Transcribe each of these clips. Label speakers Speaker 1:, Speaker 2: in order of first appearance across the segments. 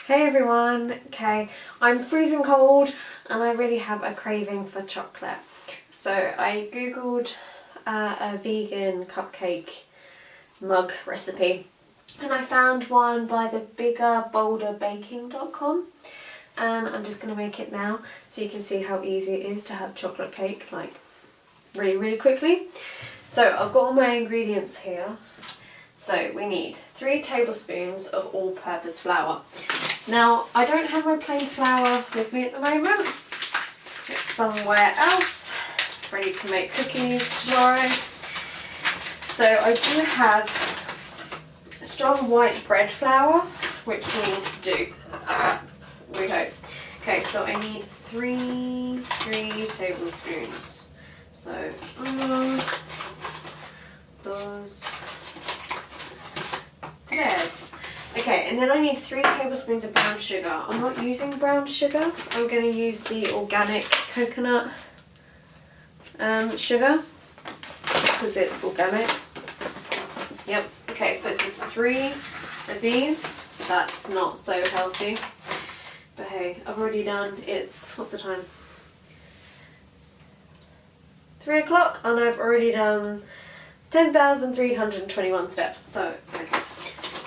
Speaker 1: Hey everyone, okay, I'm freezing cold and I really have a craving for chocolate. So I googled a vegan cupcake mug recipe and I found one by the biggerbolderbaking.com, and I'm just going to make it now so you can see how easy it is to have chocolate cake like really quickly. So I've got all my ingredients here. So we need 3 tablespoons of all-purpose flour. Now, I don't have my plain flour with me at the moment. It's somewhere else, ready to make cookies tomorrow. So I do have strong white bread flour, which we need to do, we hope. Okay, so I need 3 tablespoons. So, those. Yes. Okay, and then I need 3 tablespoons of brown sugar. I'm not using brown sugar. I'm going to use the organic coconut sugar because it's organic. Yep. Okay, so it's just 3 of these. That's not so healthy. But hey, I've already done, what's the time? 3 o'clock, and I've already done 10,321 steps. So, okay.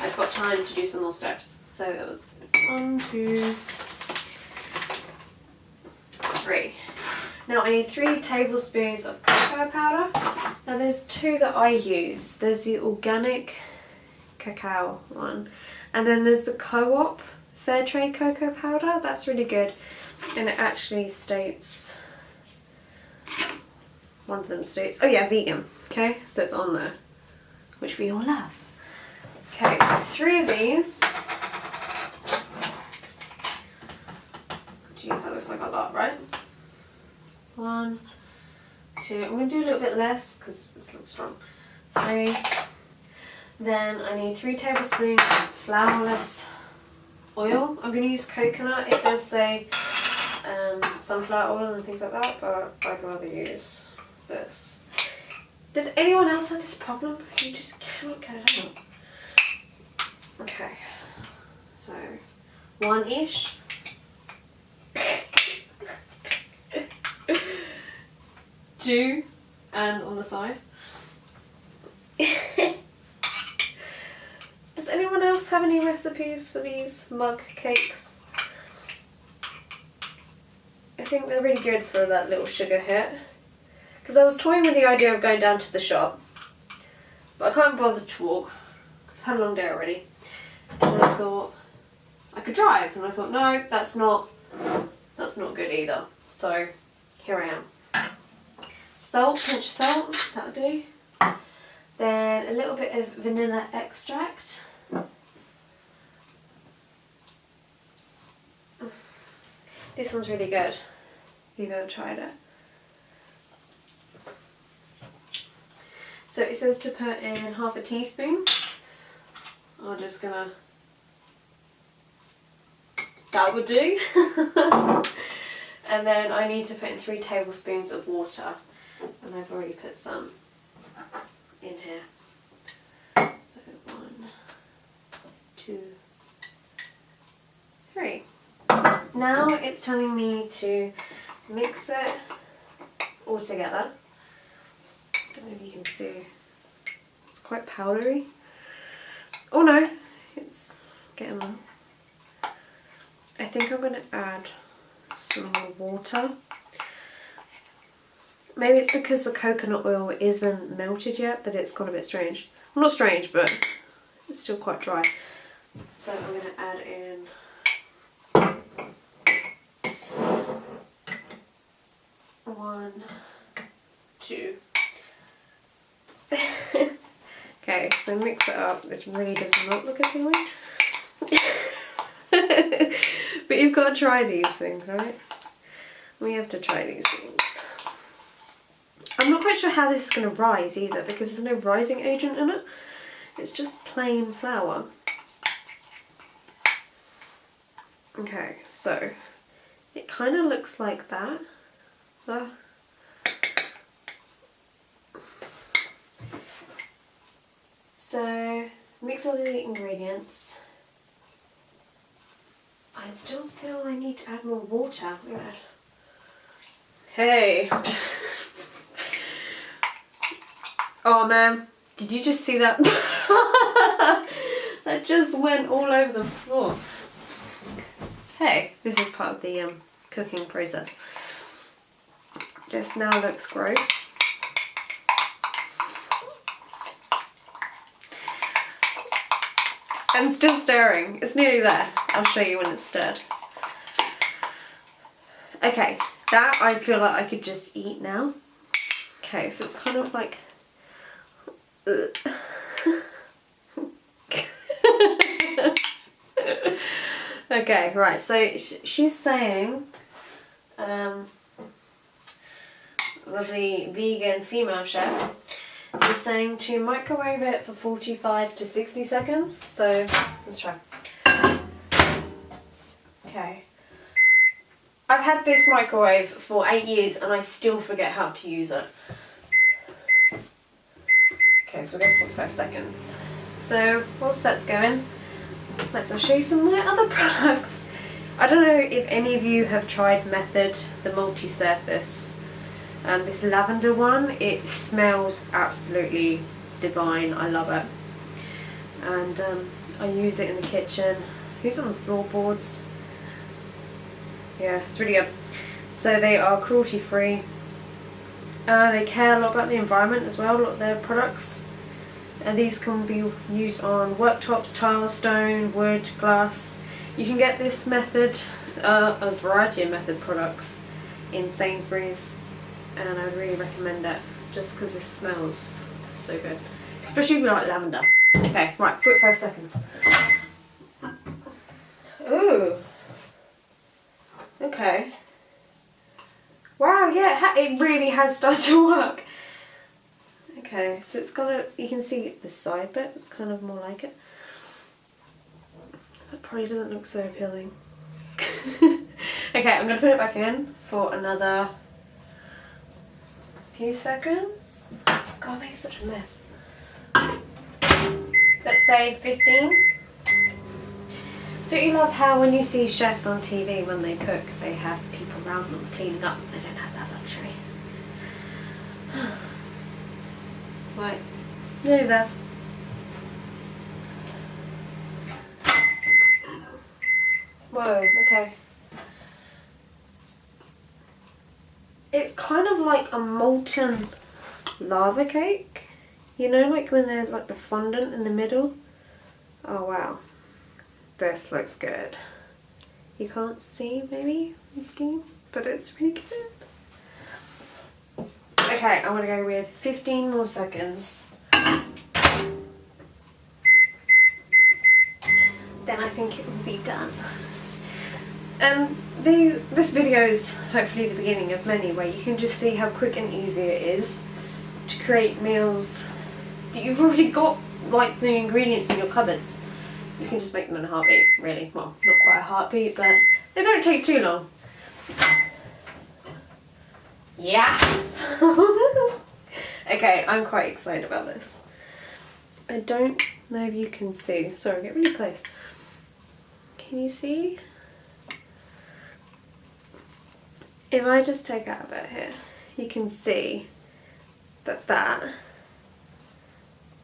Speaker 1: I've got time to do some more steps. So that was 1, 2, 3. Now I need 3 tablespoons of cocoa powder. Now there's 2 that I use. There's the organic cacao one, and then there's the co-op fair trade cocoa powder. That's really good, and it actually states, one of them states, oh yeah, vegan. Okay, so it's on there, which we all love. Okay, so 3 of these. Jeez, that looks like a lot, right? 1, 2. I'm going to do a little bit less because this looks strong. 3. Then I need 3 tablespoons of flourless oil. I'm going to use coconut. It does say sunflower oil and things like that, but I'd rather use this. Does anyone else have this problem? You just cannot get it out. Okay, so 1-ish. 2, and on the side. Does anyone else have any recipes for these mug cakes? I think they're really good for that little sugar hit. Because I was toying with the idea of going down to the shop, but I can't bother to walk because I've had a long day already. And I thought I could drive, and I thought no, that's not good either. So here I am. Salt, pinch of salt, that'll do. Then a little bit of vanilla extract. This one's really good. You've ever tried it? So it says to put in half a teaspoon. I'm just gonna, that would do. And then I need to put in 3 tablespoons of water, and I've already put some in here. So 1, 2, 3. Now it's telling me to mix it all together. I don't know if you can see, it's quite powdery. Oh no, it's getting there. I think I'm going to add some more water. Maybe it's because the coconut oil isn't melted yet that it's gone a bit strange. Well, not strange, but it's still quite dry. So I'm going to add in 1, 2. Okay, so mix it up. This really does not look appealing. But you've got to try these things, right? We have to try these things. I'm not quite sure how this is going to rise either, because there's no rising agent in it. It's just plain flour. Okay, so it kind of looks like that. So mix all the ingredients. I still feel I need to add more water. Hey. Oh man, did you just see that? That just went all over the floor. Hey, this is part of the cooking process. This now looks gross. I'm still stirring. It's nearly there. I'll show you when it's stirred. Okay, that I feel like I could just eat now. Okay, so it's kind of like... Okay, right, so she's saying, lovely vegan female chef is saying to microwave it for 45 to 60 seconds, so let's try. Okay. I've had this microwave for 8 years and I still forget how to use it. Okay, so we'll go 45 seconds. So, whilst that's going, let's show you some of my other products. I don't know if any of you have tried Method, the multi-surface. This lavender one, it smells absolutely divine. I love it. And I use it in the kitchen. I use it on the floorboards. Yeah, it's really good. So they are cruelty free. They care a lot about the environment as well, a lot of their products. And these can be used on worktops, tile, stone, wood, glass. You can get this Method, a variety of Method products in Sainsbury's, and I really recommend it just because this smells so good. Especially if you like lavender. Okay, right, 45 seconds. Ooh. Okay. Wow, yeah, it really has started to work. Okay, so it's got a, you can see the side bit, it's kind of more like it. That probably doesn't look so appealing. Okay, I'm going to put it back in for another few seconds. God, it makes such a mess. Let's say 15. Don't you love how when you see chefs on TV when they cook, they have people around them cleaning up? They don't have that luxury. Right, nearly there. Whoa, okay. It's kind of like a molten lava cake. You know, like when they're like the fondant in the middle? Oh wow. This looks good. You can't see maybe the steam, but it's really good. Okay, I'm gonna go with 15 more seconds. Then I think it will be done. And this video is hopefully the beginning of many where you can just see how quick and easy it is to create meals that you've already got, like the ingredients in your cupboards. You can just make them in a heartbeat, really. Well, not quite a heartbeat, but they don't take too long. Yes! Okay, I'm quite excited about this. I don't know if you can see. Sorry, get really close. Can you see? If I just take out a bit here, you can see that that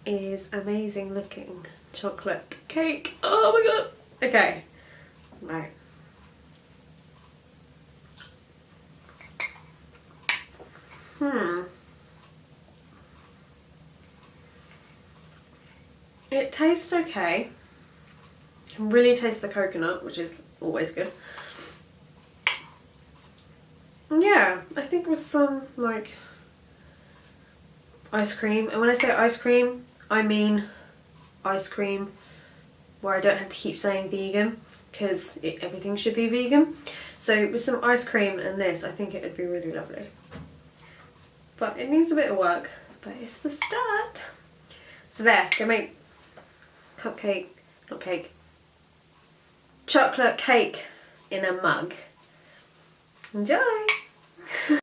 Speaker 1: is amazing looking chocolate cake. Oh my god. Okay. Right. It tastes okay. You can really taste the coconut, which is always good. Yeah, I think with some like ice cream, and when I say ice cream, I mean ice cream where I don't have to keep saying vegan, because everything should be vegan. So with some ice cream and this, I think it would be really lovely. But it needs a bit of work, but it's the start. So there, go make cupcake, not cake, chocolate cake in a mug. Enjoy!